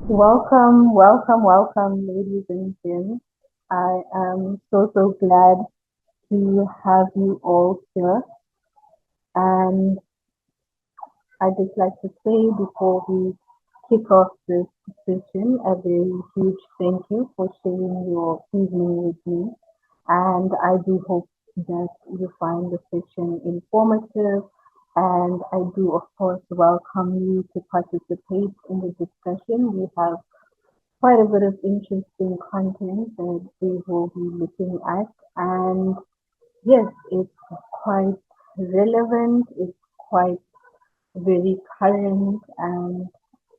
Welcome, welcome, welcome, ladies and gents. I am so glad to have you all here. And I'd just like to say before we kick off this session, a very huge thank you for sharing your evening with me. And I do hope that you find the session informative. And I do, of course, welcome you to participate in the discussion. We have quite a bit of interesting content that we will be looking at. And yes, it's quite relevant, it's quite very current and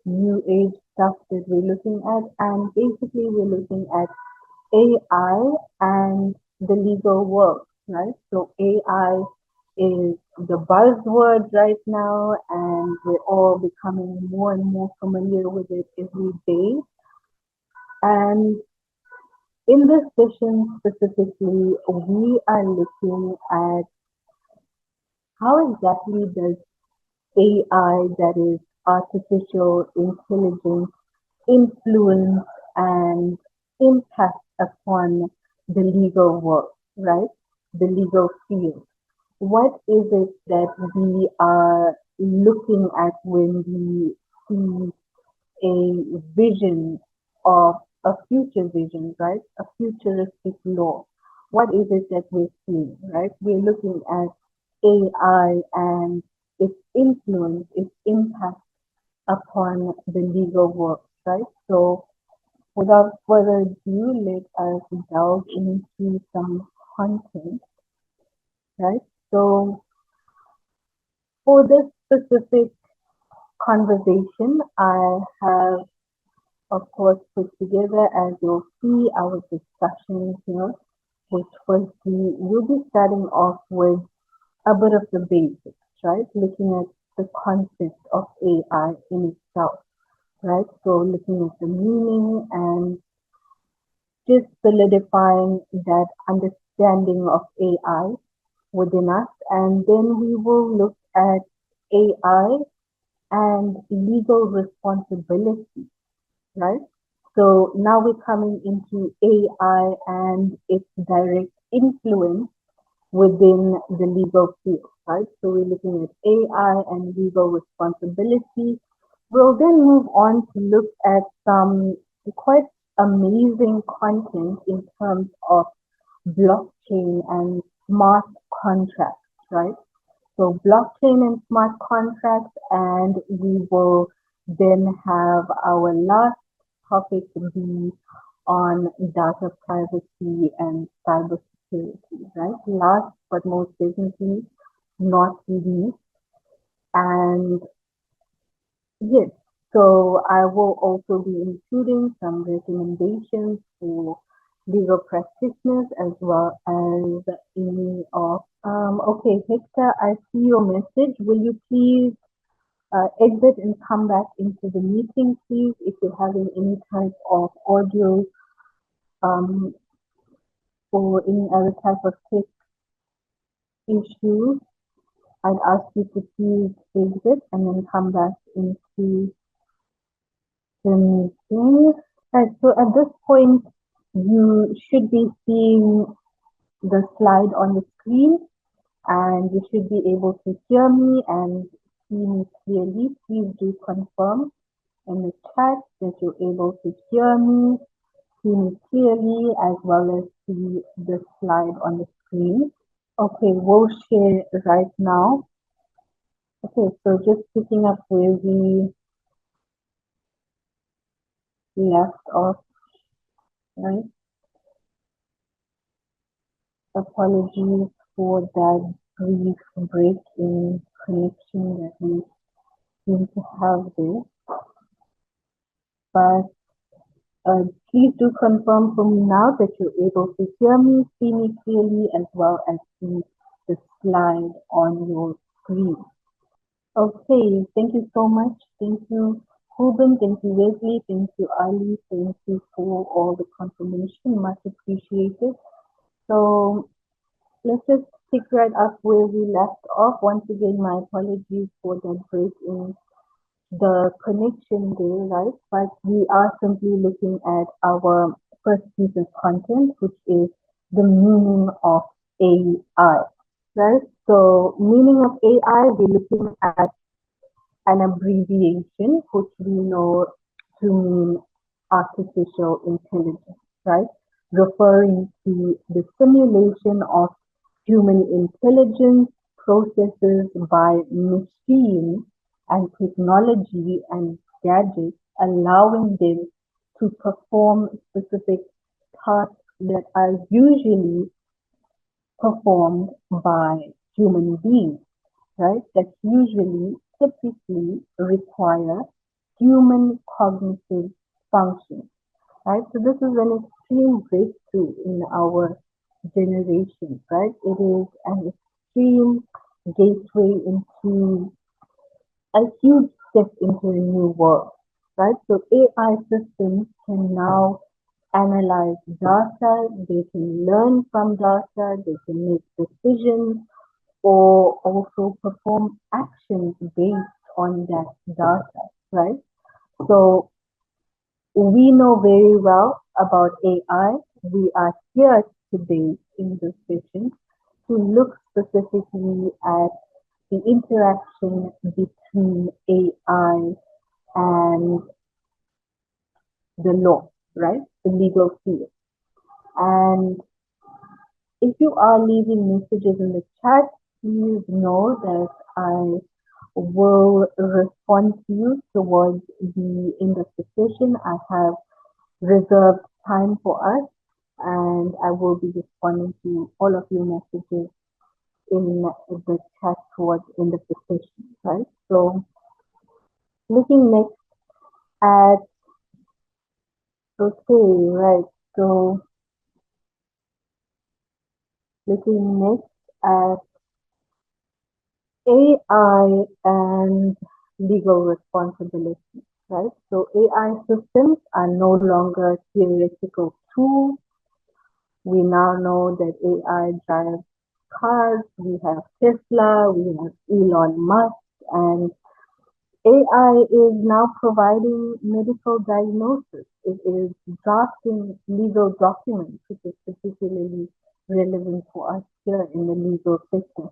new age stuff that we're looking at. And basically, we're looking at AI and the legal world, right? So, AI is the buzzword right now, and we're all becoming more and more familiar with it every day. And in this session specifically, we are looking at how exactly does AI, that is artificial intelligence, influence and impact upon the legal world, right? The legal field. What is it that we are looking at when we see a vision of a future vision, right? A futuristic law. What is it that we're seeing, right? We're looking at AI and its influence, its impact upon the legal work, right? So without further ado, let us delve into some content, right? So for this specific conversation, I have of course, put together as you'll see our discussion here, which firstly we'll be starting off with a bit of the basics, right? Looking at the concept of AI in itself, right? So looking at the meaning and just solidifying that understanding of AI within us. And then we will look at AI and legal responsibility, right? So now we're coming into AI and its direct influence within the legal field, right? So we're looking at AI and legal responsibility. We'll then move on to look at some quite amazing content in terms of blockchain and smart contracts, right? So blockchain and smart contracts, and we will then have our last topic be on data privacy and cybersecurity, right? Last but most definitely not least. And yes, so I will also be including some recommendations for legal practitioners as well as any of okay, Hector, I see your message. Will you please exit and come back into the meeting, please, if you're having any type of audio um, or any other type of tech issues. I'd ask you to please exit and then come back into the meeting. Right, so at this point, you should be seeing the slide on the screen and you should be able to hear me and see me clearly. Please do confirm in the chat that you're able to hear me, see me clearly, as well as see the slide on the screen. Okay, we'll share right now. Okay, so just picking up where we left off, right? Apologies for that brief break in connection that we seem to have there. But please do confirm for me now that you're able to hear me, see me clearly, as well as see the slide on your screen. Okay, thank you so much. Thank you, Ruben. Thank you, Wesley. Thank you, Ali. Thank you for all the confirmation. Much appreciated. So let's just pick right up where we left off. Once again, my apologies for that break in the connection there, right? But we are simply looking at our first piece of content, which is the meaning of AI, right? So, meaning of AI, we're looking at an abbreviation which we know to mean artificial intelligence, right? Referring to the simulation of human intelligence processes by machines and technology and gadgets, allowing them to perform specific tasks that are usually performed by human beings, right? That usually typically require human cognitive function, right? So this is an extreme breakthrough in our generation, right? It is an extreme gateway into a huge step into a new world, right? So AI systems can now analyze data, they can learn from data, they can make decisions, or also perform actions based on that data, right? So we know very well about AI. We are here today in this session to look specifically at the interaction between AI and the law, right? The legal field. And if you are leaving messages in the chat, please know that I will respond to you towards the end of the session. I have reserved time for us and I will be responding to all of your messages in the chat towards the end of the session, right? So looking next at, okay, right, so looking next at AI and legal responsibility, right? So AI systems are no longer theoretical tools. We now know that AI drives cars. We have Tesla, we have Elon Musk, and AI is now providing medical diagnosis. It is drafting legal documents, which is particularly relevant for us here in the legal sector.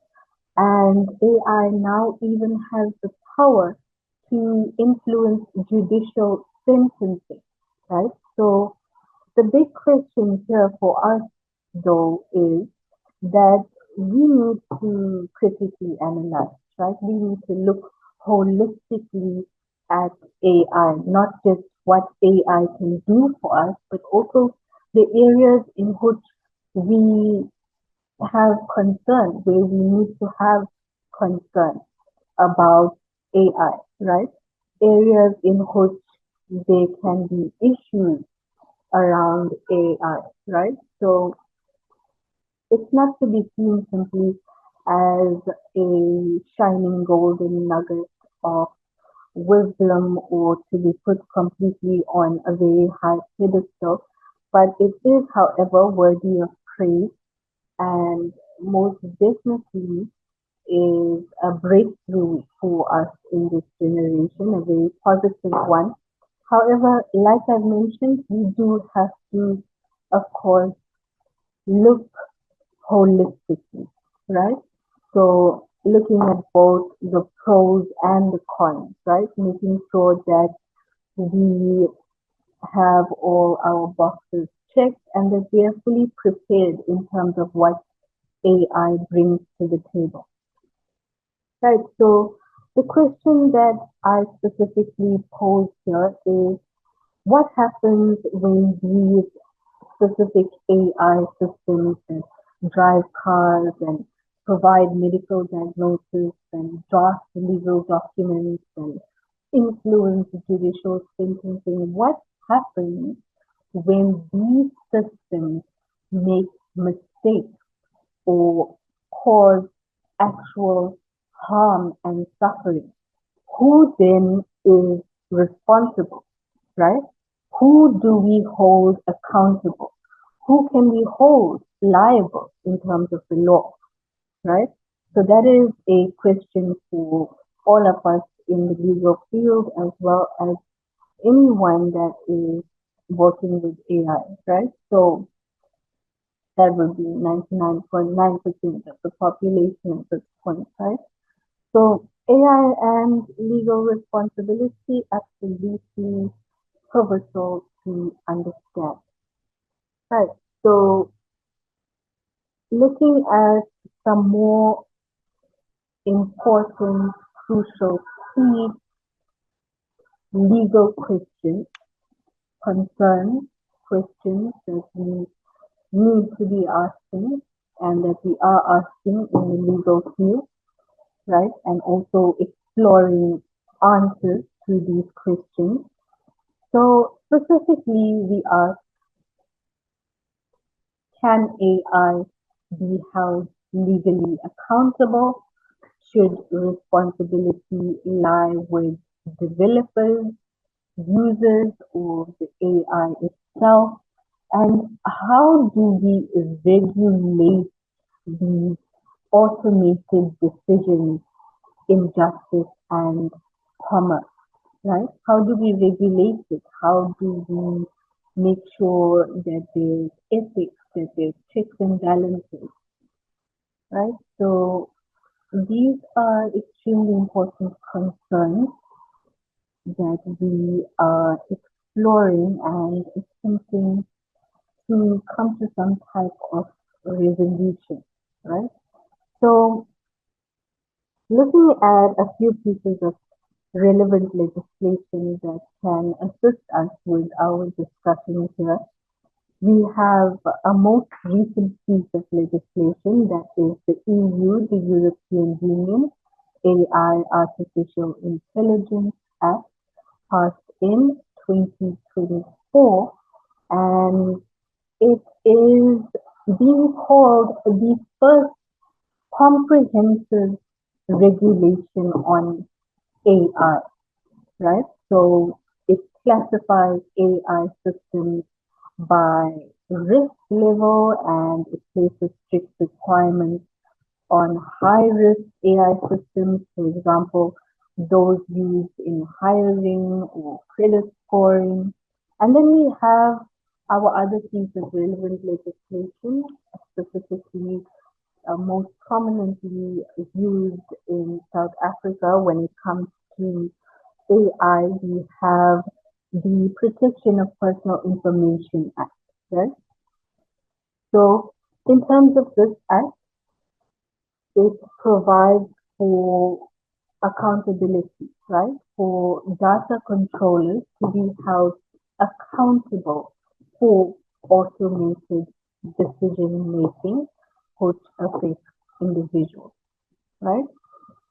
And AI now even has the power to influence judicial sentencing, right? So the big question here for us, though, is that we need to critically analyze, right? We need to look holistically at AI, not just what AI can do for us, but also the areas in which we have concern, where we need to have concern about AI, right? Areas in which there can be issues around AI, right? So it's not to be seen simply as a shining golden nugget of wisdom or to be put completely on a very high pedestal, but it is, however, worthy of praise and most definitely is a breakthrough for us in this generation, a very positive one. However, like I've mentioned, we do have to, of course, look holistically, right? So looking at both the pros and the cons, right? Making sure that we have all our boxes checked and that we are fully prepared in terms of what AI brings to the table. Right, so the question that I specifically pose here is what happens when these specific AI systems that drive cars and provide medical diagnosis and draft legal documents and influence judicial sentencing? What happens when these systems make mistakes or cause actual harm and suffering? Who then is responsible, right? Who do we hold accountable? Who can we hold liable in terms of the law, right? So that is a question for all of us in the legal field as well as anyone that is working with AI, right? So that would be 99.9% of the population at this point, right? So AI and legal responsibility absolutely pivotal to understand. Right. So looking at some more important, crucial, key legal questions, concerns, questions that we need to be asking and that we are asking in the legal field, right? And also exploring answers to these questions. So specifically, we ask, can AI be held legally accountable? Should responsibility lie with developers, users, or the AI itself? And how do we regulate these automated decisions in justice and commerce, right? How do we regulate it? How do we make sure that there's ethics, that there's checks and balances, right? So these are extremely important concerns that we are exploring and attempting to come to some type of resolution, right? So looking at a few pieces of relevant legislation that can assist us with our discussion here, we have a most recent piece of legislation that is the EU, the European Union AI Artificial Intelligence Act, passed in 2024, and it is being called the first comprehensive regulation on AI, right? So it classifies AI systems by risk level and it places strict requirements on high risk AI systems, for example, those used in hiring or credit scoring. And then we have our other piece of relevant legislation, specifically most prominently used in South Africa when it comes to AI. We have the Protection of Personal Information Act, right? So in terms of this act, it provides for accountability, right? For data controllers to be held accountable for automated decision making which affects individuals, right?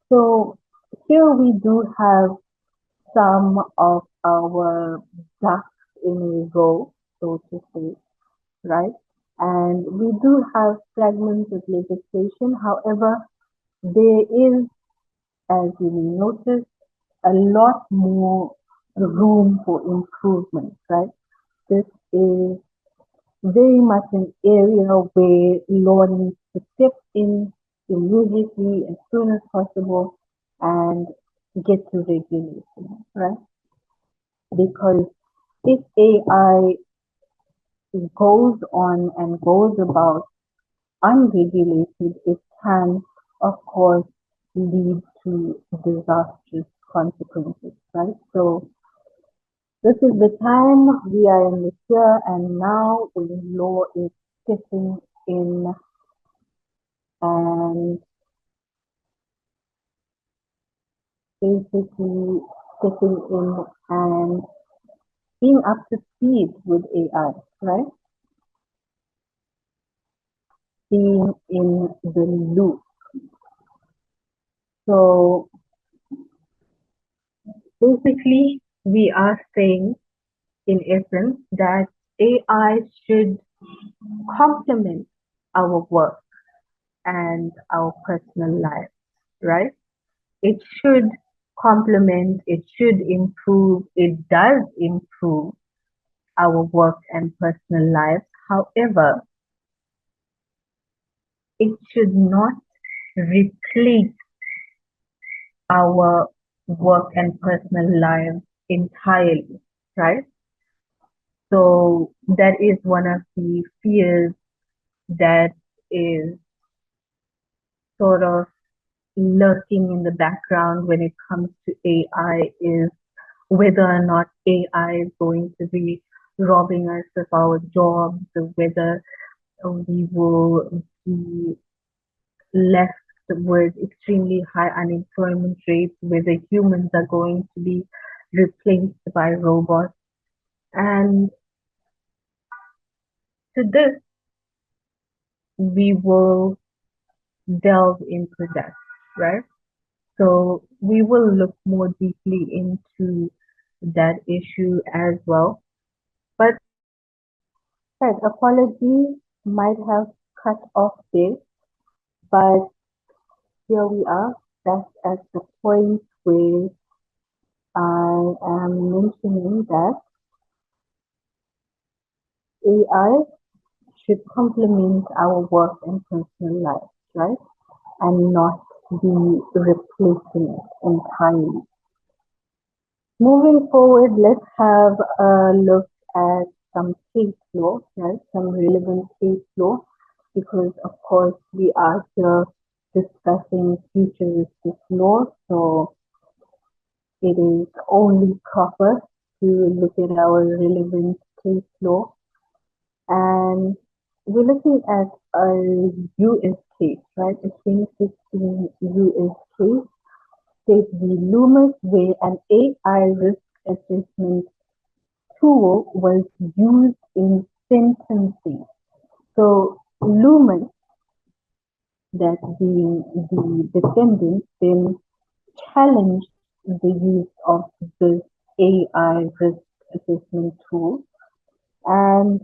So here we do have some of our ducks in a row, so to say, right? And we do have fragments of legislation. However, there is, as you may notice, a lot more room for improvement, right? This is very much an area where law needs to step in immediately as soon as possible and get to regulation, right? Because if AI goes on and goes about unregulated, it can, of course, lead to disastrous consequences, right? So this is the time we are in the here and now when law is stepping in and basically stepping in and being up to speed with AI, right? Being in the loop. So basically, we are saying in essence that AI should complement our work and our personal life, right? It should complement, it should improve, it does improve our work and personal lives. However, it should not replace our work and personal lives entirely, right? So that is one of the fears that is sort of lurking in the background when it comes to AI, is whether or not AI is going to be robbing us of our jobs, or whether we will be left with extremely high unemployment rates, whether humans are going to be replaced by robots. And to this, we will delve into that, right? So we will look more deeply into that issue as well. But right, apologies might have cut off this, but here we are. That's at the point where I am mentioning that AI should complement our work and personal life, right? And not be replacing it entirely. Moving forward, let's have a look at some case law, right? Some relevant case law, because of course we are here discussing futuristic law, so it is only proper to look at our relevant case law. And we're looking at a US case, right? A 2016 US case, State v. Loomis, where an AI risk assessment tool was used in sentencing. So Loomis, that being the defendant, then challenged the use of this AI risk assessment tool and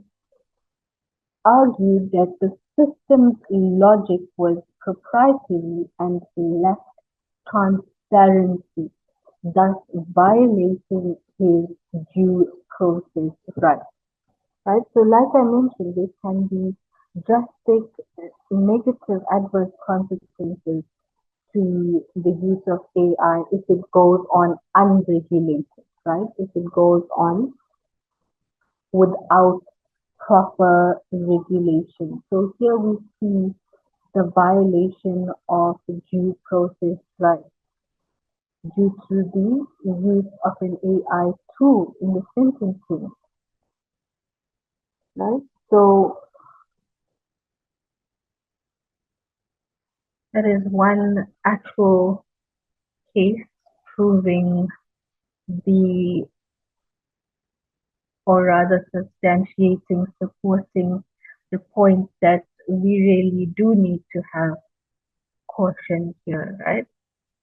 argued that the system's logic was proprietary and lacked transparency, thus violating his due process rights. Right? So, like I mentioned, there can be drastic negative adverse consequences to the use of AI if it goes on unregulated, right? If it goes on without proper regulation. So here we see the violation of due process rights due to the use of an AI tool in the sentencing, right? So that is one actual case proving the, or rather substantiating, supporting the point that we really do need to have caution here, right?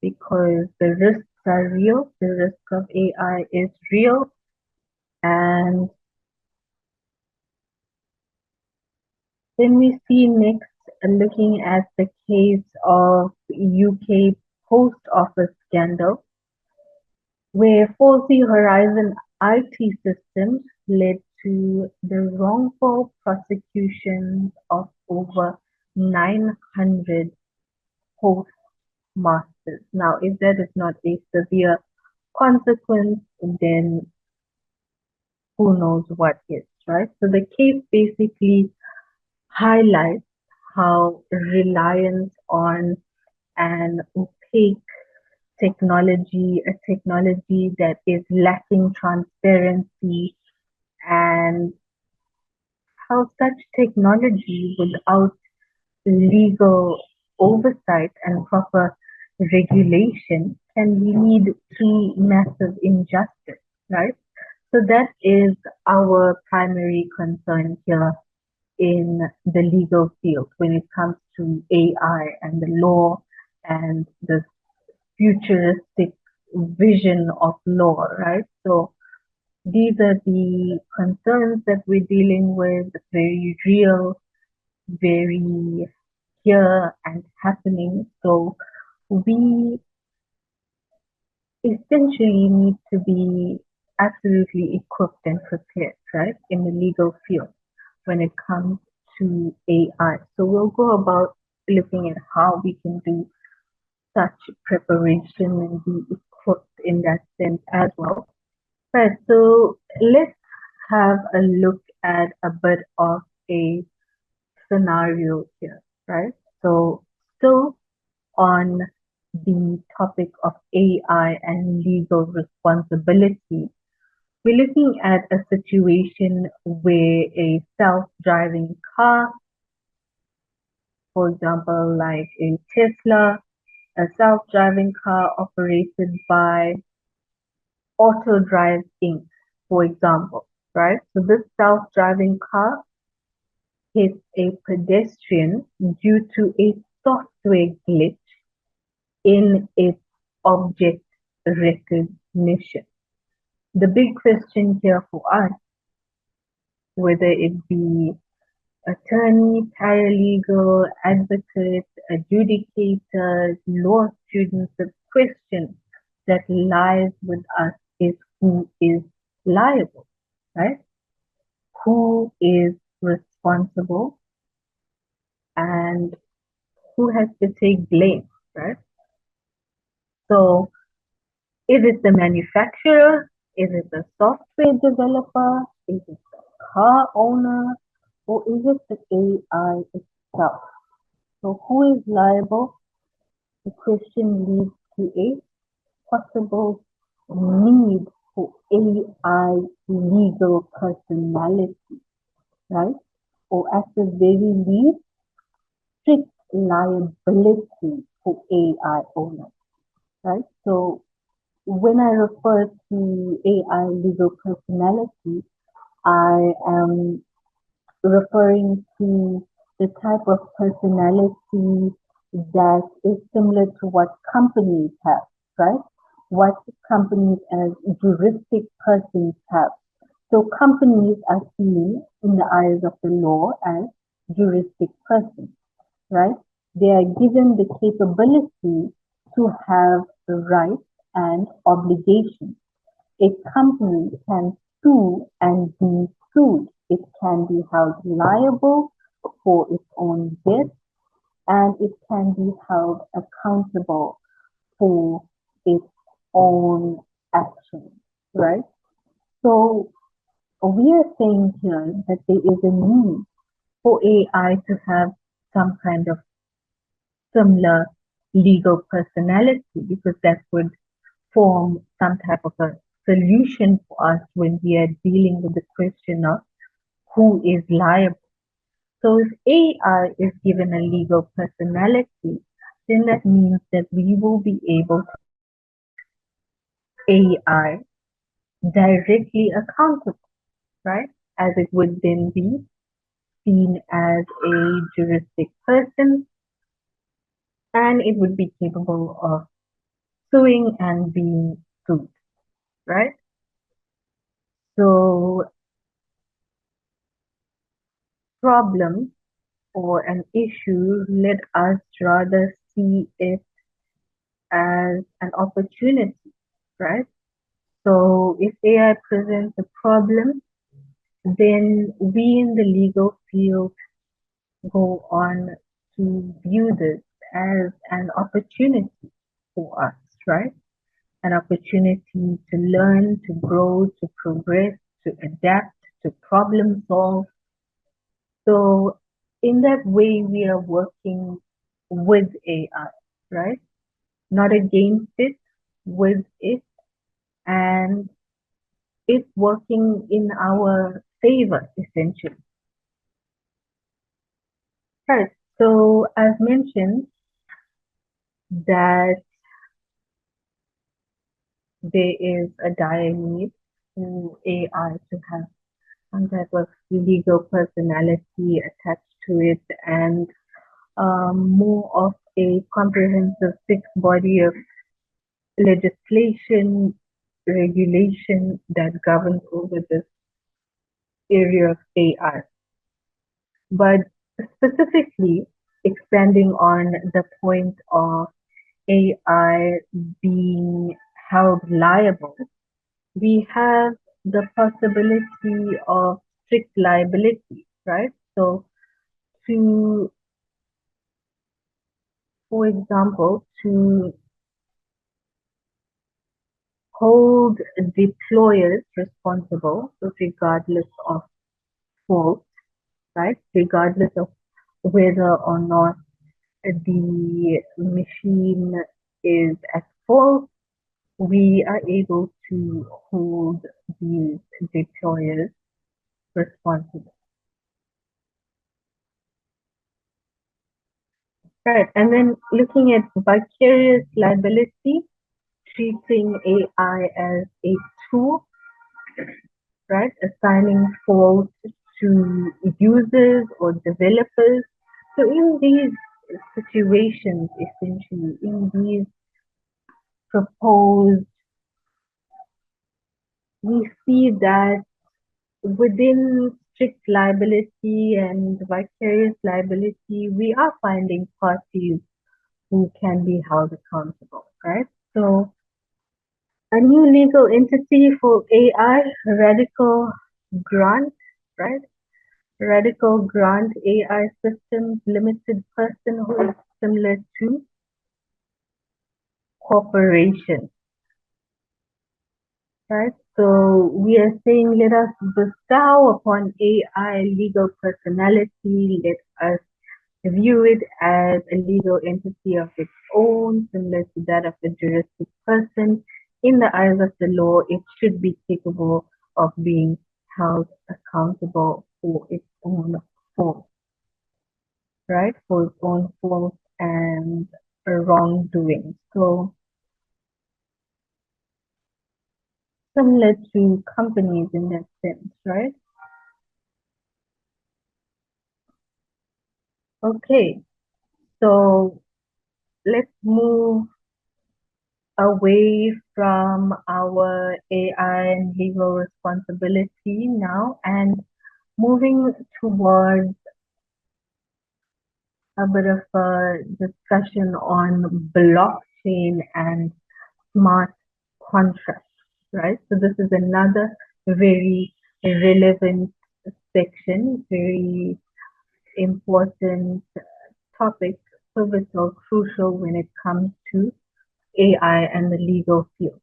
Because the risks are real, the risk of AI is real, and then we see next looking at the case of UK post office scandal, where faulty Horizon IT systems led to the wrongful prosecution of over 900 postmasters. Now, if that is not a severe consequence, then who knows what is, right? So the case basically highlights how reliance on an opaque technology, a technology that is lacking transparency, and how such technology without legal oversight and proper regulation can lead to massive injustice, right? So that is our primary concern here in the legal field when it comes to AI and the law and the futuristic vision of law, right? So these are the concerns that we're dealing with, very real, very here and happening. So we essentially need to be absolutely equipped and prepared, right, in the legal field when it comes to AI. So we'll go about looking at how we can do such preparation and be hooked in that sense as well. Right, so let's have a look at a bit of a scenario here, right? So still on the topic of AI and legal responsibility, we're looking at a situation where a self-driving car, for example, like a Tesla, a self-driving car operated by Auto Drive Inc., for example, right? So this self-driving car hits a pedestrian due to a software glitch in its object recognition. The big question here for us, whether it be attorney, paralegal, advocate, adjudicator, law students, the question that lies with us is who is liable, right? Who is responsible and who has to take blame, right? So is it the manufacturer? Is it the software developer? Is it the car owner? Or is it the AI itself? So who is liable? The question leads to a possible need for AI legal personality, right? Or at the very least, strict liability for AI owners, right? So when I refer to AI legal personality, I am referring to the type of personality that is similar to what companies have, right? What companies as juristic persons have. So companies are seen in the eyes of the law as juristic persons, right? They are given the capability to have rights and obligations. A company can sue and be sued. It can be held liable for its own debt and it can be held accountable for its own actions, right? So we are saying here that there is a need for AI to have some kind of similar legal personality because that would form some type of a solution for us when we are dealing with the question of who is liable. So if AI is given a legal personality, then that means that we will be able to AI directly accountable, right? As it would then be seen as a juristic person and it would be capable of suing and being sued, right? So problem or an issue, let us rather see it as an opportunity, right? So if AI presents a problem, then we in the legal field go on to view this as an opportunity for us, right? An opportunity to learn, to grow, to progress, to adapt, to problem solve. So in that way, we are working with AI, right? Not against it, with it, and it's working in our favor, essentially. Right. So I've mentioned that there is a dire need for AI to have some type of legal personality attached to it and more of a comprehensive fixed body of legislation, regulation that governs over this area of AI. But specifically, expanding on the point of AI being held liable, we have the possibility of strict liability, right? So to, for example, to hold deployers responsible regardless of fault, right? Regardless of whether or not the machine is at fault, we are able to hold these deployers responsible. Right, and then looking at vicarious liability, treating AI as a tool, right? Assigning fault to users or developers. So in these situations, essentially, in these proposed, we see that within strict liability and vicarious liability, we are finding parties who can be held accountable, right? So a new legal entity for AI, radical grant, right? Radical grant AI systems, limited personhood, similar to corporation, right? So we are saying let us bestow upon AI legal personality, let us view it as a legal entity of its own, similar to that of a juristic person. In the eyes of the law, it should be capable of being held accountable for its own faults, right? For its own faults and wrongdoing. So similar to companies in that sense, right? Okay, so let's move away from our AI and legal responsibility now and moving towards a bit of a discussion on blockchain and smart contracts, right? So this is another very relevant section, very important topic, pivotal, crucial when it comes to AI and the legal field,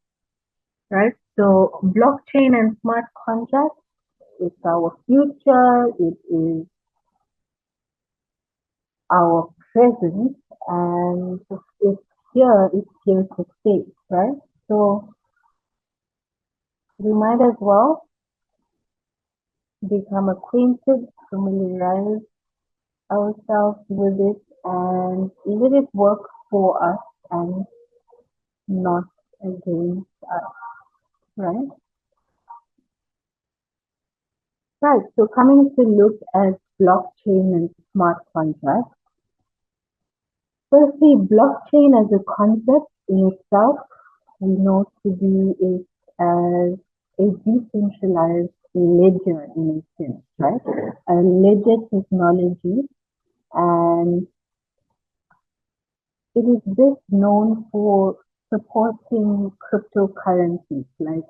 right? So blockchain and smart contracts, it's our future, it is our present, and it's here to stay, right? So we might as well become acquainted, familiarize ourselves with it, and let it work for us and not against us, right? Right, so coming to look at blockchain and smart contracts. Firstly, blockchain as a concept in itself, we know to be it as a decentralized ledger in a sense, right? A ledger technology, and it is best known for supporting cryptocurrencies like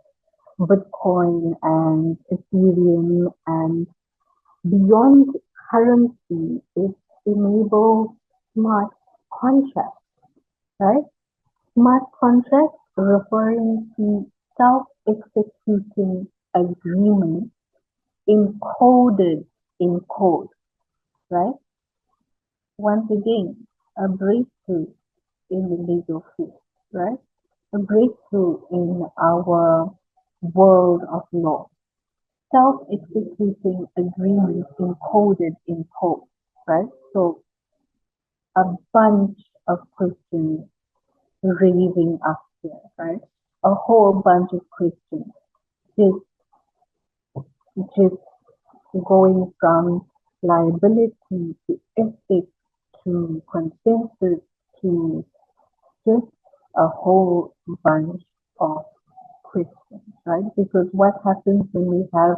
Bitcoin and Ethereum, and beyond currency, it enables smart contracts, right? Smart contracts referring to self-executing agreements encoded in code, right? Once again, a breakthrough in the legal field, right? A breakthrough in our world of law. Self-executing agreements encoded in code, right? So a bunch of questions raising up here, right? A whole bunch of questions just just going from liability to ethics to consensus to just a whole bunch of questions, right? Because what happens when we have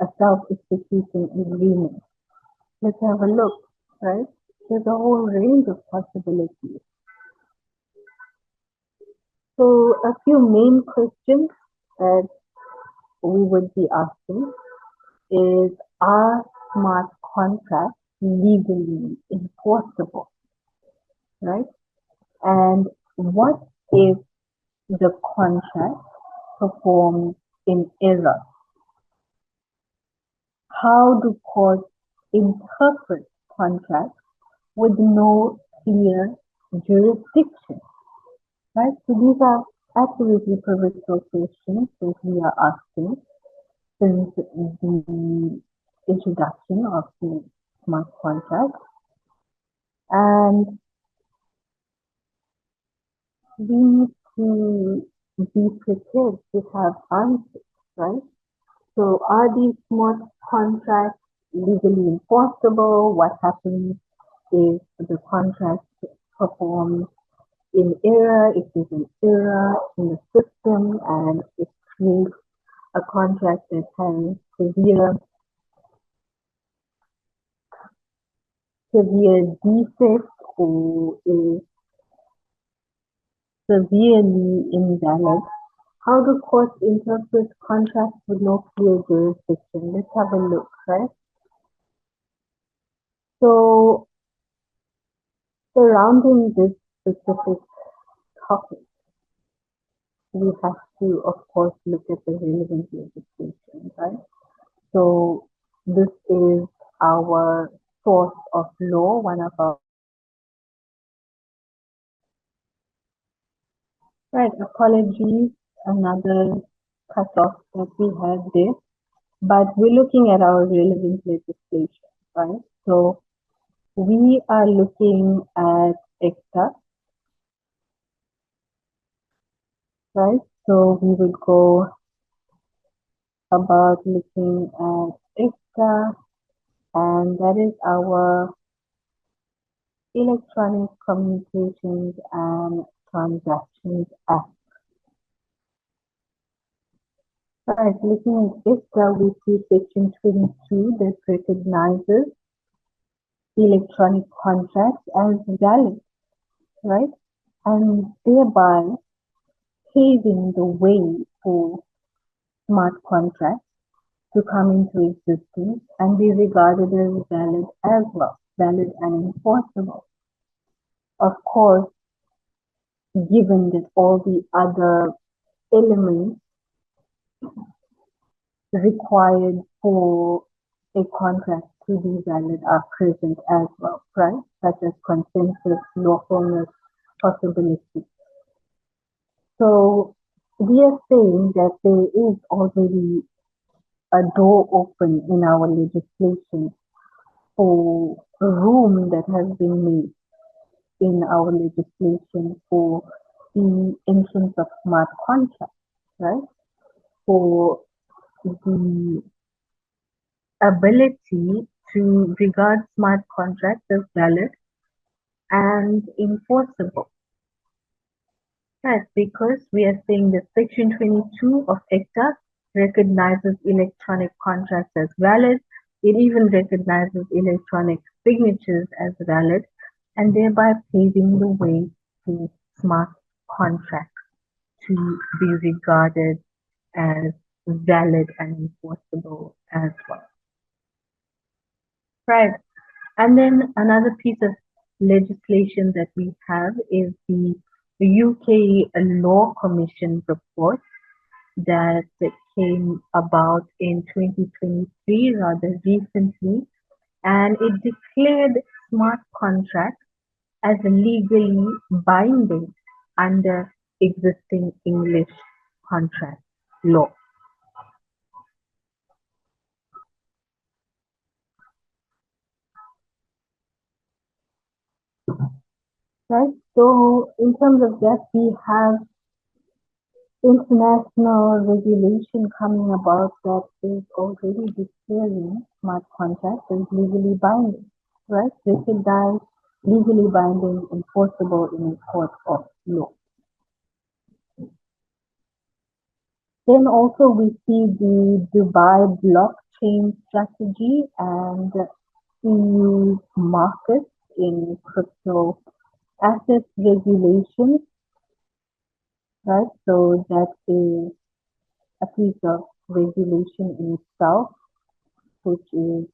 a self-executing agreement? Let's have a look, right? There's a whole range of possibilities. So a few main questions that we would be asking is, are smart contracts legally enforceable, right? And what if the contract performed in error? How do courts interpret contracts with no clear jurisdiction? Right? So these are absolutely pivotal questions that we are asking since the introduction of the smart contract. And we need to be prepared to have answers, right? So are these smart contracts legally enforceable? What happens if the contract performs in error, if there's an error in the system and it creates a contract that has severe defects or is severely invalid? How do courts interpret contracts with no clear jurisdiction? Let's have a look, right? So surrounding this specific topic, we have to, of course, look at the relevant legislation, right? So this is our source of law, one of our, right, apologies, another cutoff that we had there, but we're looking at our relevant legislation, right? So we are looking at ECTA, right? So we would go about looking at ECTA, and that is our Electronic Communications and Transactions Act. Right, looking at ECTA, we see Section 22 that recognizes electronic contracts as valid, right? And thereby paving the way for smart contracts to come into existence and be regarded as valid as well, valid and enforceable. Of course, given that all the other elements required for a contract to be valid are present as well, right? Such as consensus, lawfulness, possibility. So we are saying that there is already a door open in our legislation for room that has been made in our legislation for the entrance of smart contracts, right? For the ability to regard smart contracts as valid and enforceable. Yes, because we are saying that Section 22 of ECTA recognizes electronic contracts as valid. It even recognizes electronic signatures as valid, and thereby paving the way for smart contracts to be regarded as valid and enforceable as well. Right. And then another piece of legislation that we have is the UK Law Commission report that came about in 2023, rather recently, and it declared smart contracts as legally binding under existing English contract law. Right? So in terms of that, we have international regulation coming about that is already declaring smart contracts as legally binding, right? Recognized, legally binding, enforceable in a court of law. Then also we see the Dubai blockchain strategy and EU markets in crypto assets regulations, right? So that is a piece of regulation in itself, which is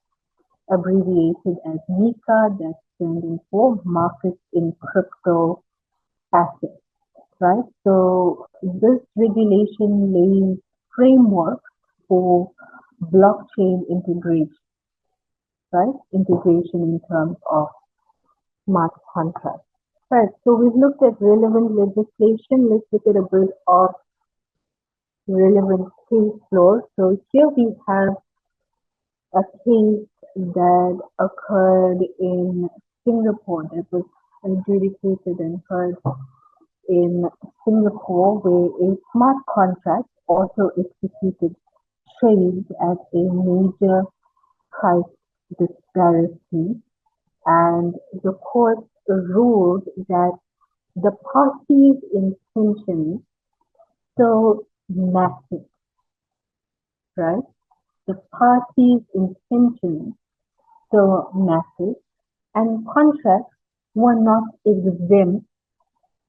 abbreviated as MiCA, that's standing for Markets in Crypto Assets. right? So this regulation lays framework for blockchain integration, right? Integration in terms of smart contracts. Right, so we've looked at relevant legislation. Let's look at a bit of relevant case law. So here we have a case that occurred in Singapore that was adjudicated and heard in Singapore, where a smart contract also executed trades at a major price disparity, and the court ruled that the parties' intentions so massive, right? The parties' intentions so massive, and contracts were not exempt.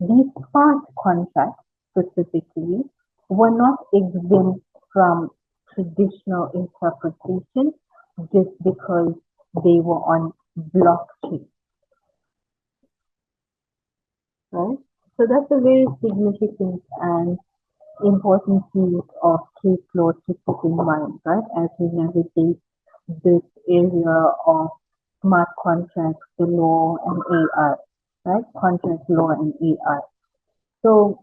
These smart contracts specifically were not exempt from traditional interpretation just because they were on blockchain, right? So that's a very significant and important piece of case law to keep in mind, right, as we navigate this area of smart contracts, the law, and AI, right? Contract law and AI. So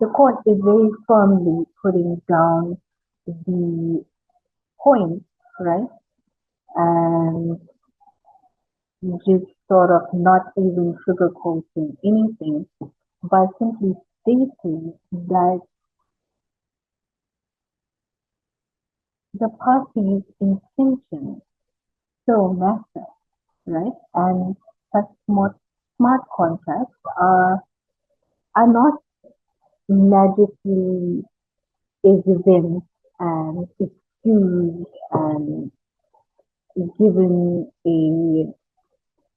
the court is very firmly putting down the point, right? And just sort of not even sugarcoating anything by simply stating that the party's intention so matter, right? And such smart contracts are not magically exempt and excused and given a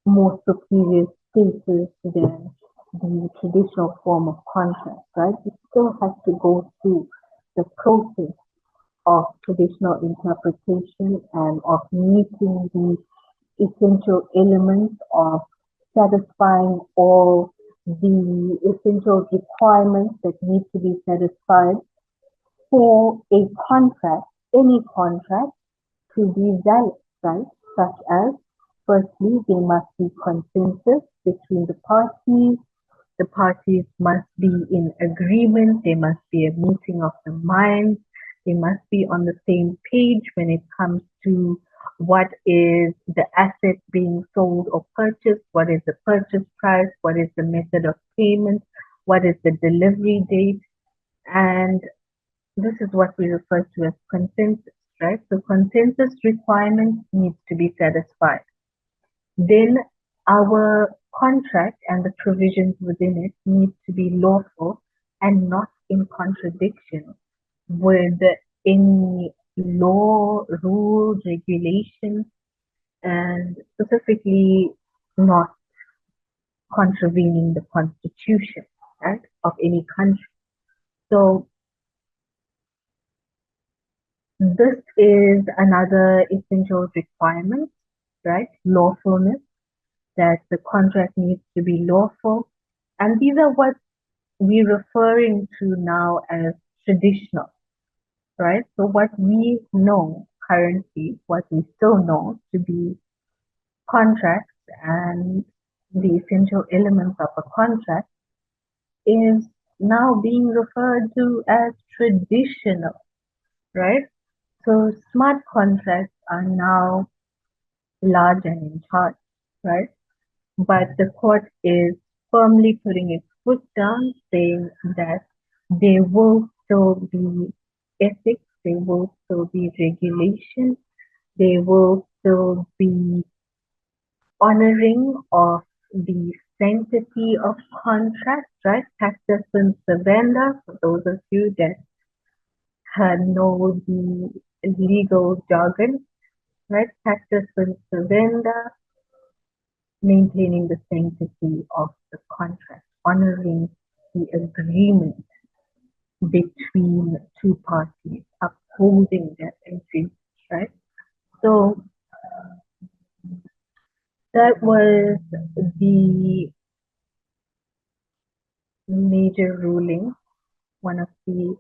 more superior status than the traditional form of contract, right? It still has to go through the process of traditional interpretation and of meeting the essential elements of satisfying all the essential requirements that need to be satisfied for a contract, any contract, to be valid, right? Such as, firstly, there must be consensus between the parties must be in agreement, there must be a meeting of the minds, they must be on the same page when it comes to what is the asset being sold or purchased, what is the purchase price, what is the method of payment, what is the delivery date, and this is what we refer to as consensus, right? So consensus requirement needs to be satisfied. Then our contract and the provisions within it need to be lawful and not in contradiction with any law, rules, regulations, and specifically not contravening the constitution, right, of any country. So this is another essential requirement, right? Lawfulness, that the contract needs to be lawful. And these are what we're referring to now as traditional, right? So what we know currently, what we still know to be contracts and the essential elements of a contract is now being referred to as traditional, right? So smart contracts are now large and in charge, right? But the court is firmly putting its foot down, saying that there will still be ethics, there will still be regulation, there will still be honoring of the sanctity of contracts, right? Pacta sunt servanda, for those of you that know the legal jargon, right? Pacta sunt servanda, maintaining the sanctity of the contract, honoring the agreement between two parties, upholding that agreement, right? So that was the major ruling, one of the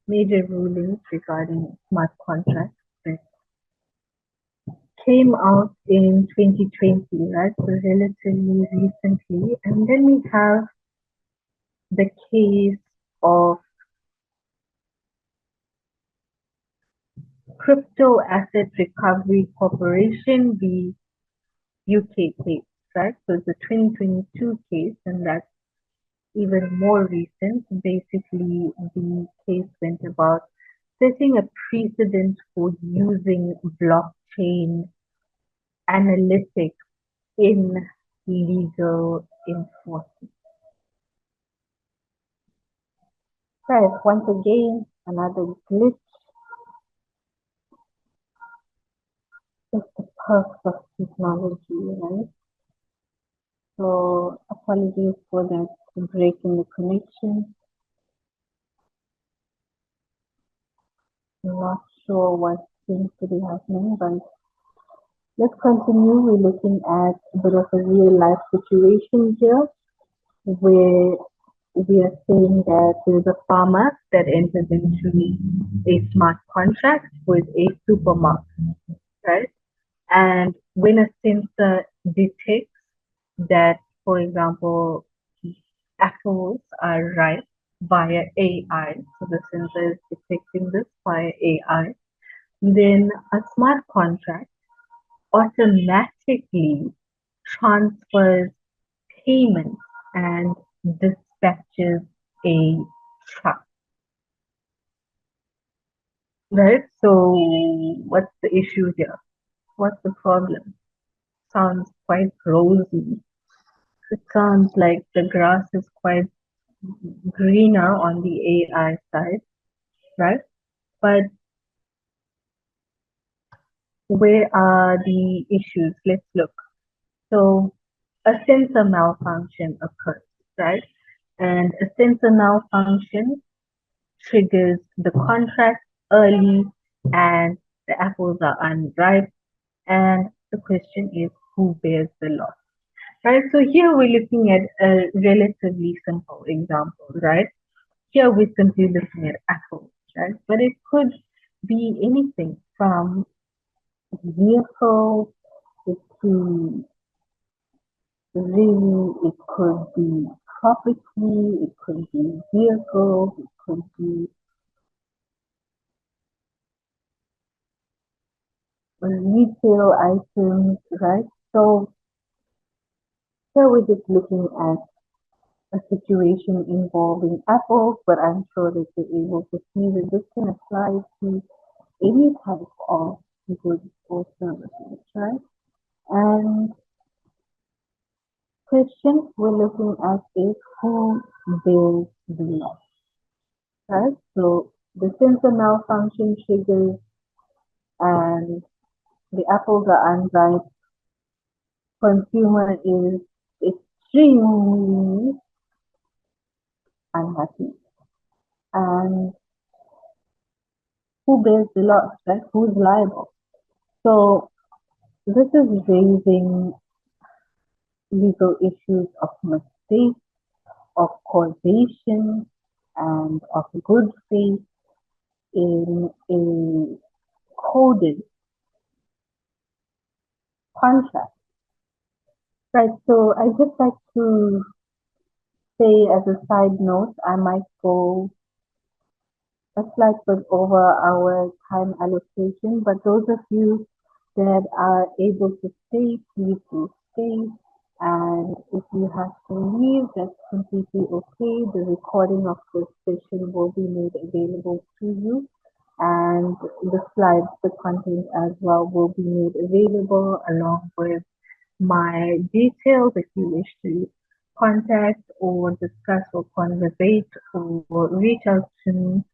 major rulings regarding smart contracts that came out in 2020, right? So relatively recently. And then we have the case of Crypto Asset Recovery Corporation, the UK case, right? So it's a 2022 case, and that's even more recent. Basically, the case went about setting a precedent for using blockchain analytics in legal enforcement. Right, once again, another glitch is the perks of technology, right? So apologies for that break in the connection. I'm not sure what seems to be happening, but let's continue. We're looking at a bit of a real life situation here where we are saying that there's a farmer that enters into a smart contract with a supermarket, right? And when a sensor detects that, for example, apples are ripe via AI, so the sensor is detecting this via AI, then a smart contract automatically transfers payment and dispatches a truck, right? So what's the issue here? What's the problem? Sounds quite rosy. It sounds like the grass is quite greener on the AI side, right? But where are the issues? Let's look. So a sensor malfunction occurs, right? And a sensor malfunction triggers the contract early and the apples are unripe. And the question is, who bears the loss? Right, so here we're looking at a relatively simple example, right? Here we're simply looking at apples, right? But it could be anything from vehicles to really, it could be property, it could be vehicles, it could be retail items, right? So here we're just looking at a situation involving apples, but I'm sure that you're able to see that this can apply to any type of goods or services, right? And question we're looking at is who bears the loss, right? So the sensor malfunction triggers and the apples are unripe. Consumer is extremely unhappy. And who bears the loss, right? Who's liable? So this is raising legal issues of mistake, of causation, and of good faith in a coded contract. Right, so I just like to say as a side note, I might go a slight bit over our time allocation, but those of you that are able to stay, please do stay. And if you have to leave, that's completely okay. The recording of this session will be made available to you. And the slides, the content as well will be made available along with my details if you wish to contact or discuss or conversate or reach out to me,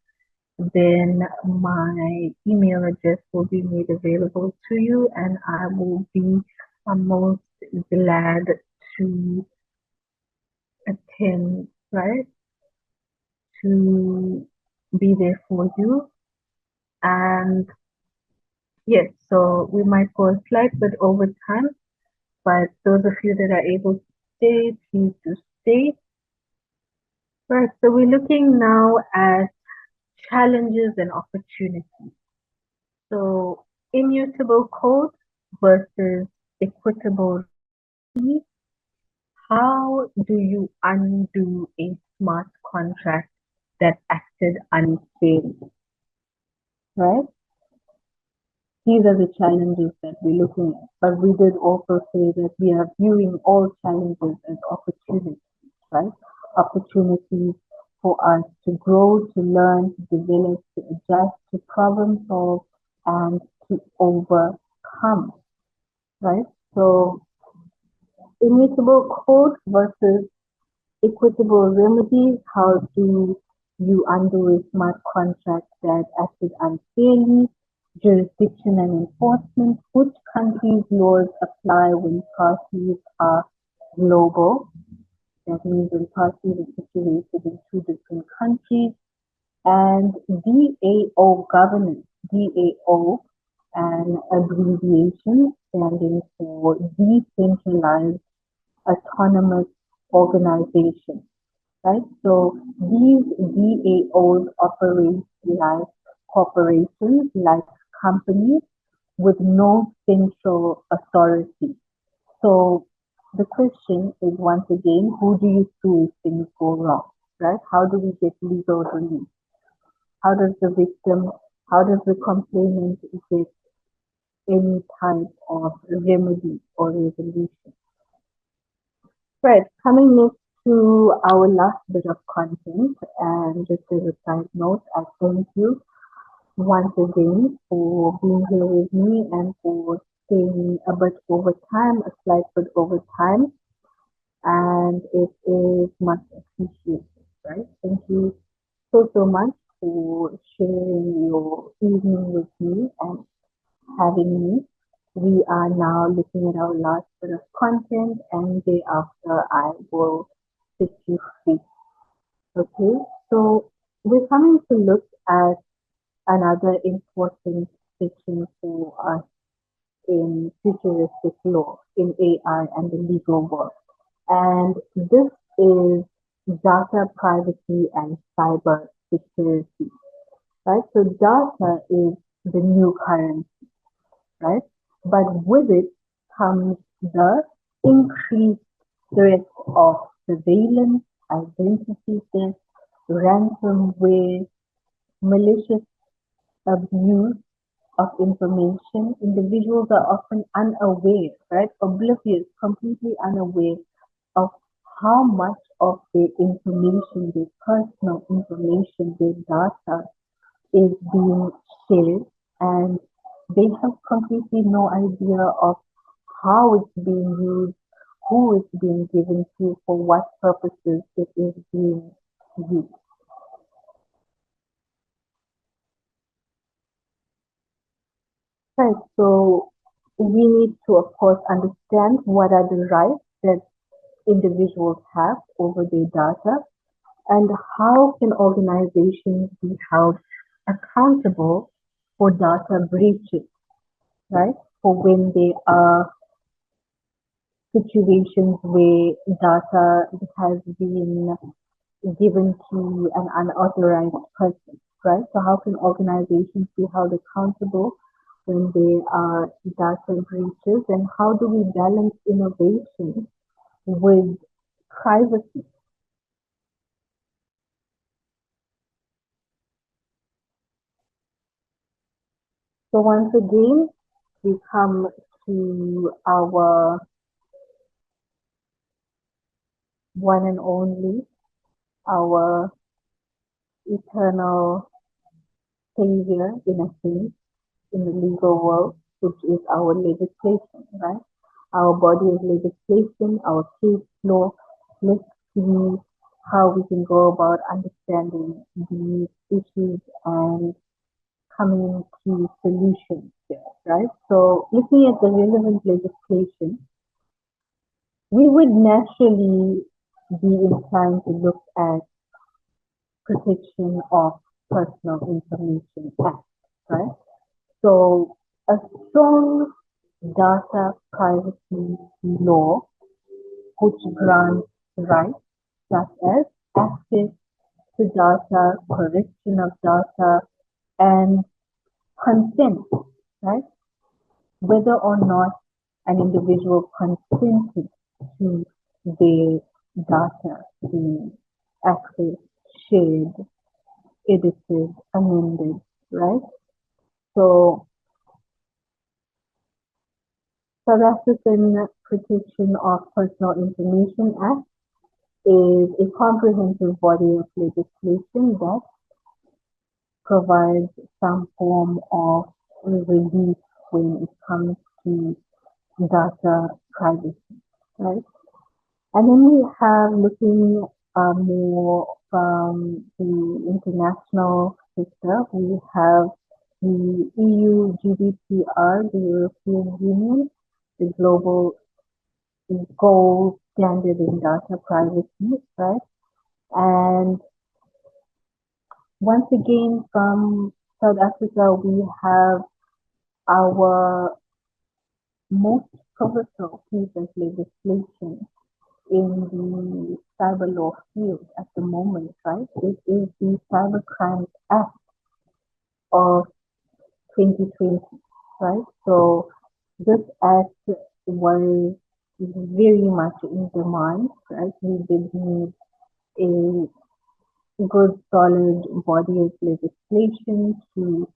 then my email address will be made available to you and I will be most glad to attend, right? To be there for you. And yes, so we might go a slight bit over time, but those of you that are able to stay, please do stay. Right, so we're looking now at challenges and opportunities. So immutable code versus equitable remedy. How do you undo a smart contract that acted unfairly? Right? These are the challenges that we're looking at. But we did also say that we are viewing all challenges as opportunities, right? Opportunities for us to grow, to learn, to develop, to adjust, to problem solve, and to overcome, right? So immutable code versus equitable remedies. How do you undo a smart contract that acted unfairly? Jurisdiction and enforcement. Which countries' laws apply when parties are global? That means when parties are situated in two different countries. And DAO governance. DAO, an abbreviation standing for decentralized autonomous organization, right? So these DAOs operate like corporations, like companies with no central authority. So the question is once again, who do you sue if things go wrong, right? How do we get legal relief? How does the victim, how does the complainant get any type of remedy or resolution? Right, coming next to our last bit of content, and just as a side note, I thank you once again for being here with me and for staying a bit over time, a slight bit over time, and it is much appreciated, right? Thank you so much for sharing your evening with me and having me. We are now looking at our last bit of content, and thereafter I will set you free. Okay, so we're coming to look at another important section for us in futuristic law, in AI and the legal world. And this is data privacy and cyber security, right? So data is the new currency, right? But with it comes the increased threat of surveillance, identity theft, ransomware, malicious abuse of information. Individuals are often unaware, right? Oblivious, completely unaware of how much of their information, their personal information, their data is being shared, and they have completely no idea of how it's being used, who it's being given to, for what purposes it is being used. Right, so we need to, of course, understand what are the rights that individuals have over their data, and how can organizations be held accountable for data breaches, right? For when there are situations where data has been given to an unauthorized person, right? So how can organizations be held accountable when there are data breaches, and how do we balance innovation with privacy? So once again, we come to our one and only, our eternal savior in a sense in the legal world, which is our legislation, right? Our body of legislation, our case law. Let's see how we can go about understanding these issues and coming to solutions here, right? So looking at the relevant legislation, we would naturally be inclined to look at Protection of Personal Information Act, right? So a strong data privacy law which grants rights such as access to data, correction of data, and consent, right? Whether or not an individual consented to their data being accessed, shared, edited, amended, right? So South African Protection of Personal Information Act is a comprehensive body of legislation that provides some form of relief when it comes to data privacy, right? And then we have looking more from the international sector, we have the EU GDPR, the European Union, the global gold standard in data privacy, right? And once again, from South Africa, we have our most pivotal piece of legislation in the cyber law field at the moment, right? It is the Cyber Crimes Act of 2020, right? So this act was very much in demand, right? We did need a good solid body of legislation to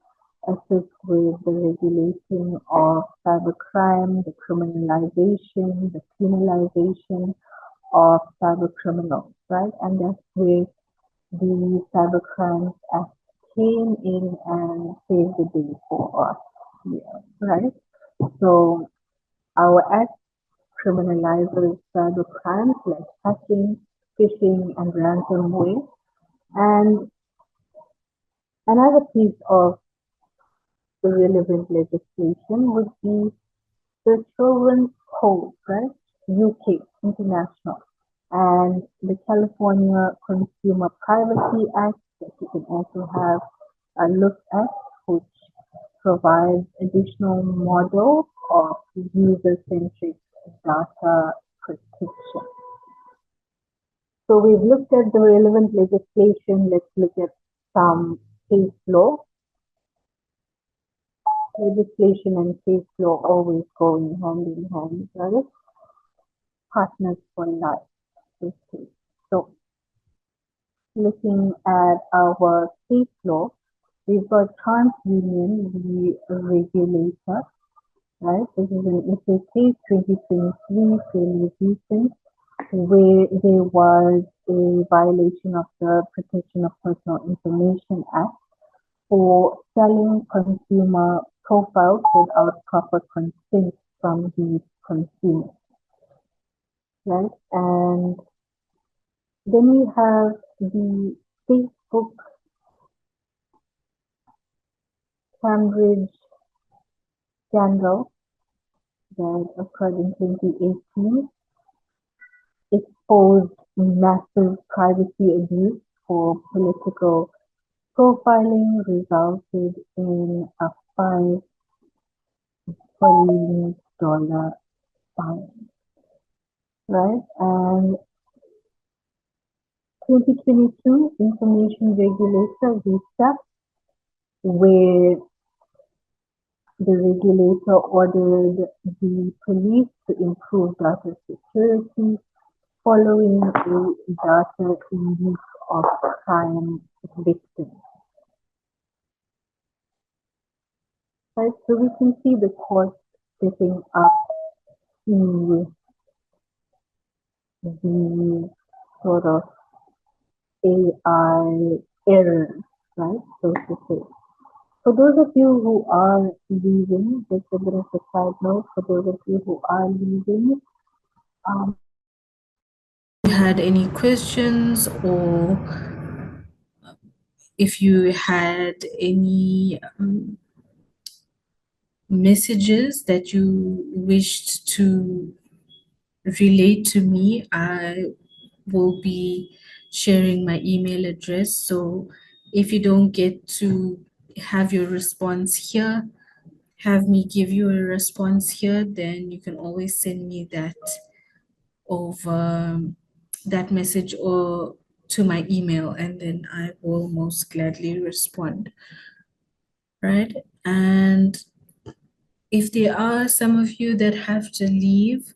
assist with the regulation of cybercrime, the criminalization, the penalization of cyber criminals, right? And that's where the Cybercrimes Act came in and saved the day for us here, right? So our act criminalizes cyber crimes like hacking, phishing, and ransomware. And another piece of the relevant legislation would be the Children's Code, right? UK, international, and the California Consumer Privacy Act that you can also have a look at, which provides additional models of user-centric data protection. So we've looked at the relevant legislation. Let's look at some case law. Legislation and case law always going hand in hand, right? Partners for life, this case. So looking at our case law, we've got TransUnion, the regulator, right? This is an SA case 2023, fairly recent, where there was a violation of the Protection of Personal Information Act for selling consumer profiles without proper consent from the consumer, right? And then we have the Facebook Cambridge scandal that occurred in 2018, exposed massive privacy abuse for political profiling, resulted in a $5 billion fine, right? And 2022 information regulator reset, where the regulator ordered the police to improve data security following a data leak of crime victims. Right, so we can see the court stepping up to the sort of AI era, right, so to say. For those of you who are leaving, just a bit of a side note, for those of you who are leaving, if you had any questions or if you had any messages that you wished to relate to me, I will be sharing my email address. So if you don't get to have your response here, have me give you a response here, then you can always send me that over that message or to my email, and then I will most gladly respond, right? And if there are some of you that have to leave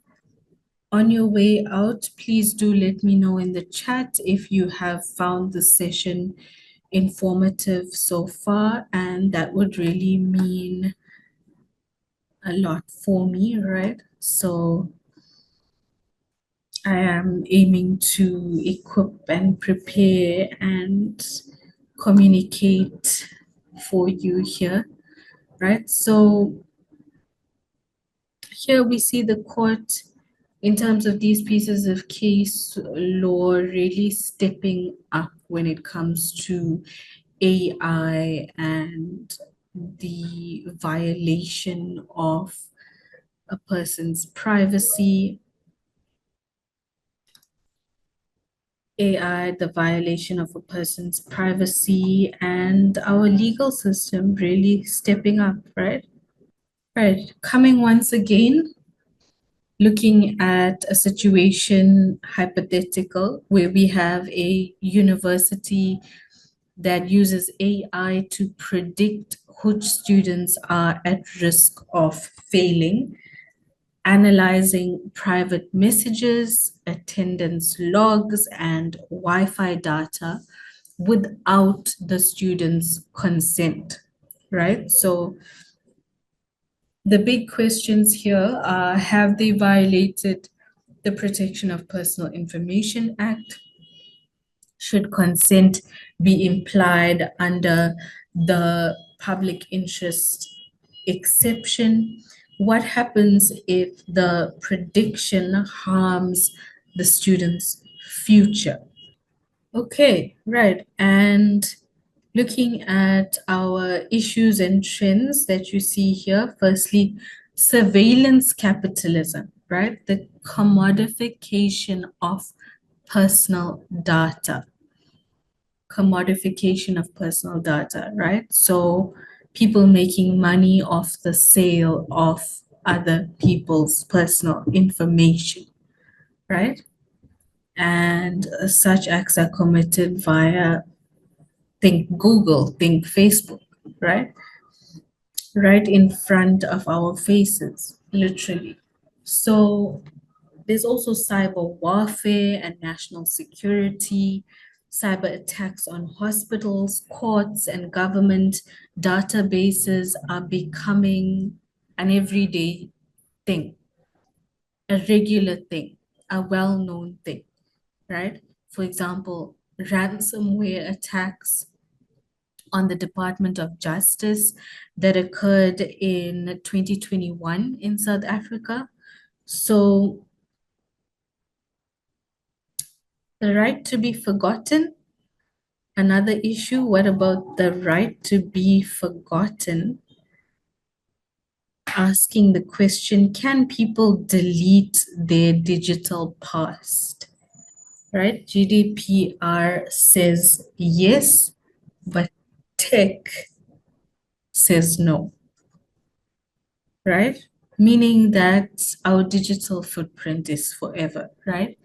on your way out, please do let me know in the chat if you have found the session informative so far, and that would really mean a lot for me, right? So I am aiming to equip and prepare and communicate for you here, right? So here we see the court in terms of these pieces of case law really stepping up when it comes to AI and the violation of a person's privacy, AI, the violation of a person's privacy, and our legal system really stepping up, right? Right. Coming once again, looking at a situation hypothetical where we have a university that uses AI to predict which students are at risk of failing, analyzing private messages, attendance logs, and Wi Fi data without the student's consent, right? So the big questions here are, have they violated the Protection of Personal Information Act? Should consent be implied under the public interest exception? What happens if the prediction harms the student's future? Okay, right. And looking at our issues and trends that you see here, firstly, surveillance capitalism, right? The commodification of personal data. Commodification of personal data, right? So people making money off the sale of other people's personal information, right? And such acts are committed via, think Google, think Facebook, right? Right in front of our faces, literally. So there's also cyber warfare and national security, cyber attacks on hospitals, courts, and government databases are becoming an everyday thing, a regular thing, a well known thing, right? For example, ransomware attacks on the Department of Justice that occurred in 2021 in South Africa. So, the right to be forgotten, another issue. What about the right to be forgotten? Asking the question, can people delete their digital past? Right? GDPR says yes, but tech says no, right? Meaning that our digital footprint is forever, right?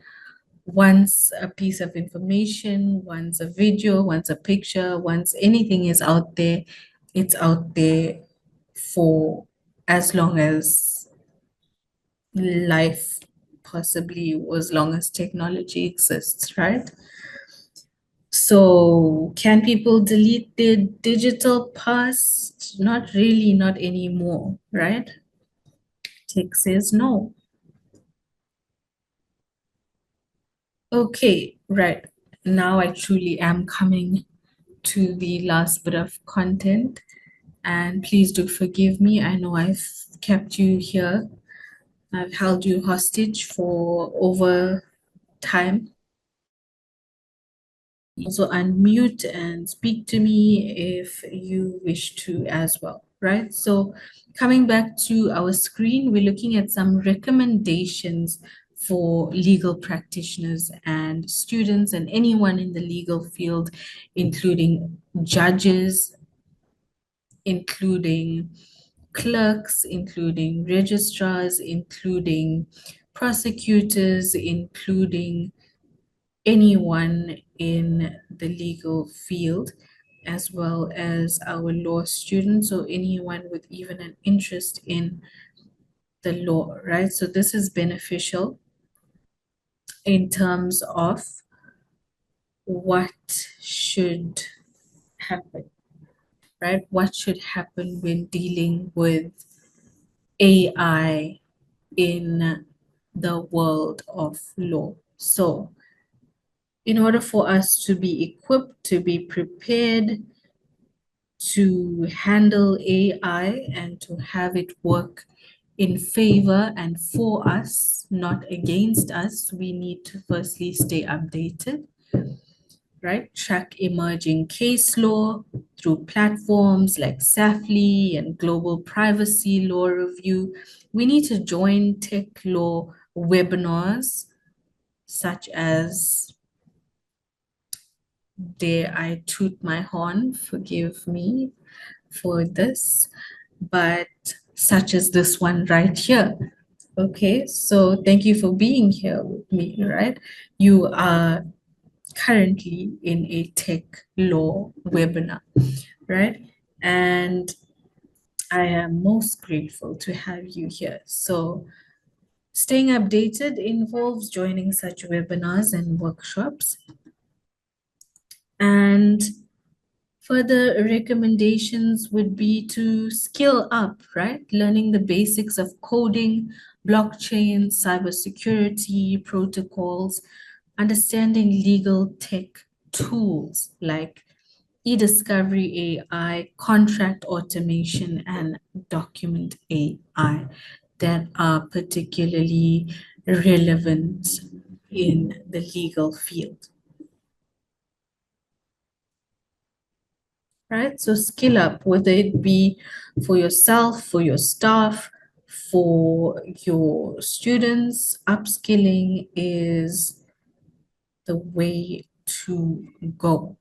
Once a piece of information, once a video, once a picture, once anything is out there, it's out there for as long as life, possibly as long as technology exists, right? So, can people delete their digital past? Not really, not anymore, right? Tech says no. Okay, right. Now I truly am coming to the last bit of content, and please do forgive me. I know I've kept you here. I've held you hostage for over time. Also unmute and speak to me if you wish to as well, right? So coming back to our screen, we're looking at some recommendations for legal practitioners and students and anyone in the legal field, including judges, including clerks, including registrars, including prosecutors, including anyone in the legal field, as well as our law students or anyone with even an interest in the law, right? So this is beneficial in terms of what should happen, right? What should happen when dealing with AI in the world of law. So, in order for us to be equipped, to be prepared to handle AI and to have it work in favor and for us, not against us, we need to firstly stay updated, right? Track emerging case law through platforms like Safely and Global Privacy Law Review. We need to join tech law webinars such as, dare I toot my horn, forgive me for this, but such as this one right here. Okay, so thank you for being here with me, right? You are currently in a tech law webinar, right? And I am most grateful to have you here. So, staying updated involves joining such webinars and workshops. And further recommendations would be to skill up, right? Learning the basics of coding, blockchain, cybersecurity, protocols, understanding legal tech tools like e-discovery AI, contract automation, and document AI that are particularly relevant in the legal field. Right? So skill up, whether it be for yourself, for your staff, for your students, upskilling is the way to go.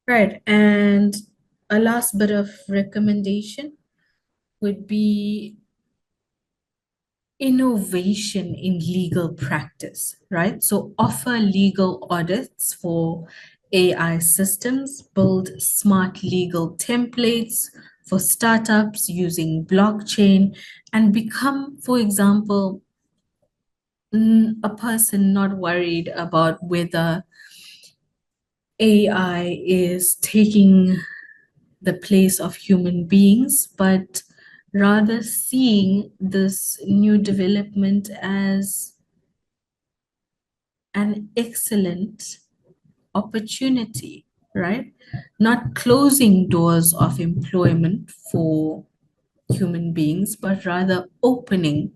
Right. And a last bit of recommendation would be innovation in legal practice, right? So offer legal audits for AI systems, build smart legal templates for startups using blockchain, and become, for example, a person not worried about whether AI is taking the place of human beings, but rather seeing this new development as an excellent opportunity, right? Not closing doors of employment for human beings, but rather opening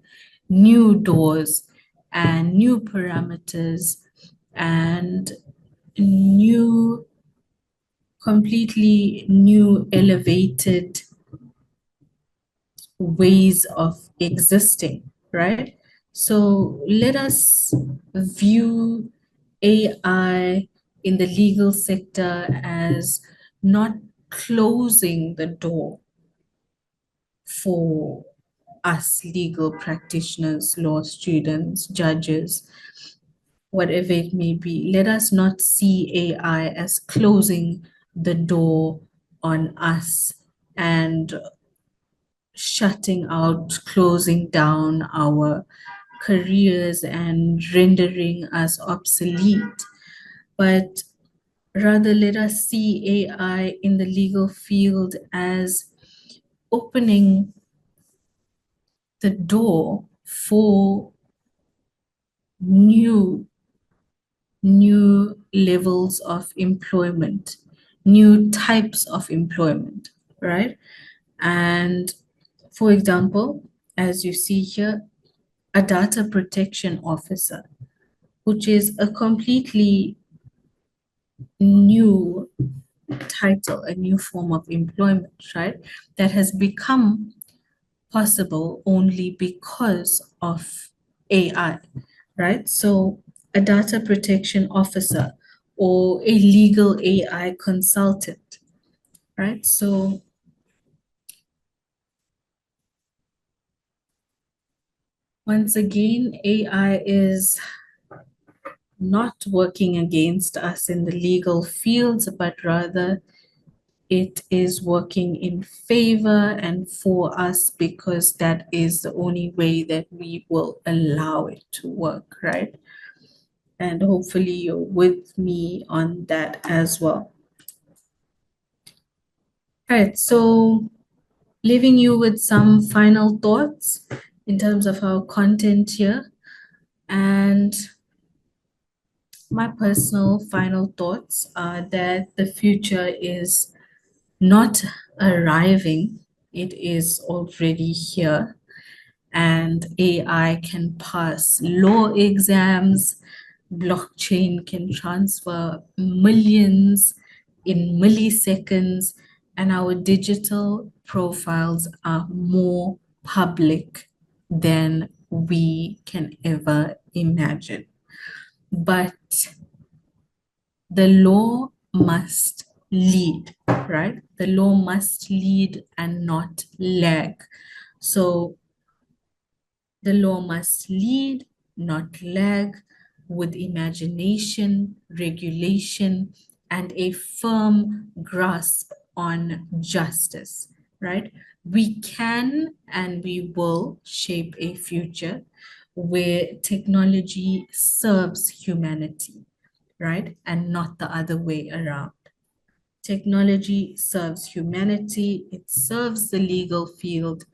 new doors and new parameters and new, completely new, elevated ways of existing, right? So let us view AI in the legal sector as not closing the door for us legal practitioners, law students, judges, whatever it may be. Let us not see AI as closing the door on us and shutting out, closing down our careers and rendering us obsolete, but rather let us see AI in the legal field as opening the door for new new levels of employment, new types of employment, right? And for example, as you see here, a data protection officer, which is a completely new title, a new form of employment, right? That has become possible only because of AI, right? So, a data protection officer or a legal AI consultant, right? So, Once again, AI is not working against us in the legal fields, but rather it is working in favor and for us because that is the only way that we will allow it to work, right? And hopefully you're with me on that as well. All right, so leaving you with some final thoughts in terms of our content here. And my personal final thoughts are that the future is not arriving, it is already here. And AI can pass law exams, blockchain can transfer millions in milliseconds, and our digital profiles are more public than we can ever imagine. But the law must lead, right? The law must lead and not lag. So the law must lead, not lag, with imagination, regulation, and a firm grasp on justice, right? We can and we will shape a future where technology serves humanity, right? And not the other way around. Technology serves humanity, it serves the legal field,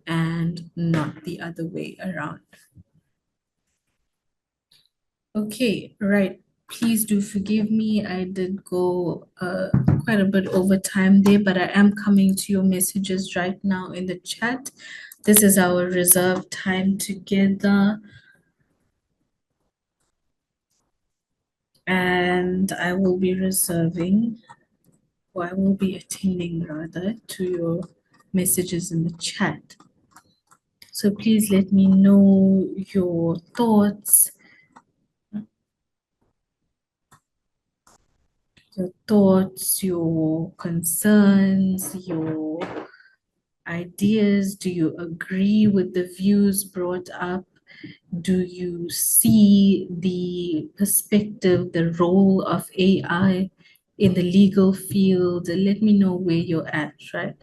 and not the other way around. Okay, right. Please do forgive me. I did go quite a bit over time there, but I am coming to your messages right now in the chat. This is our reserved time together. And I will be reserving, or I will be attending rather, to your messages in the chat. So please let me know your thoughts, your concerns, your ideas. Do you agree with the views brought up? Do you see the perspective, the role of AI in the legal field? Let me know where you're at, right?